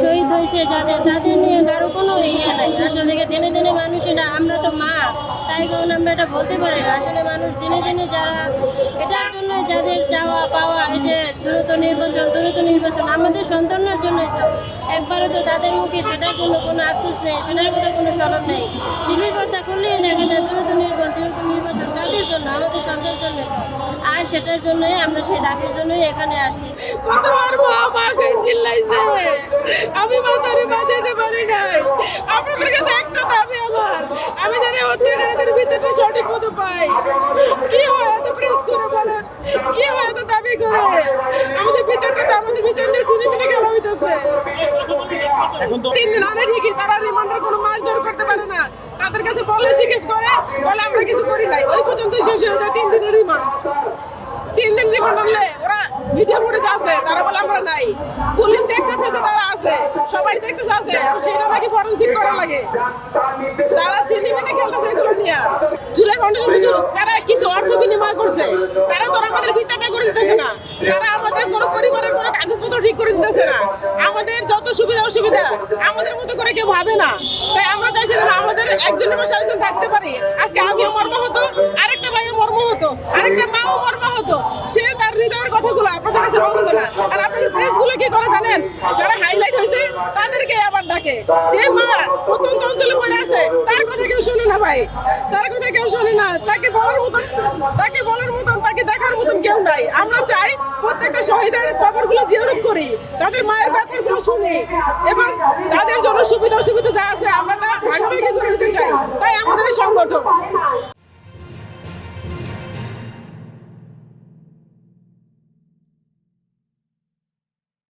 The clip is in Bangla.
শহীদ হয়েছে যাদের, তাদের নিয়ে কারো কোনো ইয়ে নাই। আসলে দিনে দিনে মানুষেরা, আমরা তো মা, তাই কারণ আমরা এটা বলতে পারি না। আসলে মানুষ দিনে দিনে যারা এটার জন্য যাদের চাওয়া পাওয়া, এই যে দ্রুত নির্বাচন আমাদের সন্তানের জন্যই তো। একবারও তো তাদের মুখে সেটার জন্য কোনো আফসোস নেই, সেটার কথা কোনো স্মরণ নেই। টিভির পর্দা করলেই দেখা যায় দ্রুত নির্বাচন কাদের জন্য? আমাদের সন্তানের জন্যই তো। আর সেটার জন্যই আমরা সেই দাবির জন্যই এখানে আসছি। কতবার মা আমাকে চিল্লাইছে, আমি মাথারে বাজাইতে পারি নাই। আপনাদের কাছে একটা দাবি আমার, আমি জানি হত্যাকারীদের বিচারটা সঠিক মতো পাই। কি হয় এত প্রেস করে বলেন, কি হয় এত দাবি করে? আমাদের বিচারটা তো, আমাদের বিচার নিয়ে সিনেমিনে খেলা হইতেছে। 3 দিন আনে ঠিকই, তারা রিমান্ডের কোনো মারধর করতে পারে না। তাদের কাছে বলে, জিজ্ঞেস করে, বলে আমরা কিছু করি নাই, ওই পর্যন্তই শেষ হয়ে যায়। 3 দিনের রিমান্ড, 3 দিন রিমান্ড হলে ওরা ভিডিও ফুটেজ আছে, তারা বলে আমরা নাই। পুলিশ দেখতেছে যে তারা আছে, সবাই দেখতেছে আছে, সেটা নাকি ফরেনসিক করা লাগে। তারা সিনেমিনে খেলতেছে এগুলো নিয়ে। জুলাই ফাউন্ডেশন শুধু তারা কিছু অর্থ বিনিময় করছে, তারা তো আমাদের বিচারটা করে দিতেছে না। তারা আমাদের কোনো পরিবারের কোনো কাগজপত্র ঠিক করে দিতেছে না। আমাদের যত সুবিধা অসুবিধা আমাদের মতো করে কেউ ভাবে না। তাই আমরা চাইছি যেন আমাদের একজনের পাশে আরেকজন থাকতে পারি। আজকে আমিও মর্ম হতো, আরেকটা ভাইও মর্ম হতো, আরেকটা মাও মর্ম হতো। সে তার হৃদয়ের কথাগুলো আপনাদের কাছে বলতেছে না। আর আপনাদের প্রেসগুলো কি করে জানেন? যারা হাইলাইট হয়েছে তাদেরকে আবার ডাকে। যে মা প্রত্যন্ত অঞ্চলে পড়ে আছে তার কথা কেউ শোনে না ভাই, তার কথা কেউ শোনে না। তাকে বলার মতন, তাকে দেখার মতন কেউ নাই। আমরা চাই প্রত্যেকটা শহীদের কবরগুলো জিয়ারত করি, তাদের মায়ের ব্যথাগুলো শুনি, এবং তাদের জন্য সুবিধা অসুবিধা যা আছে আমরা তা ভাগাভাগি করে নিতে চাই। তাই আমাদের এই সংগঠন।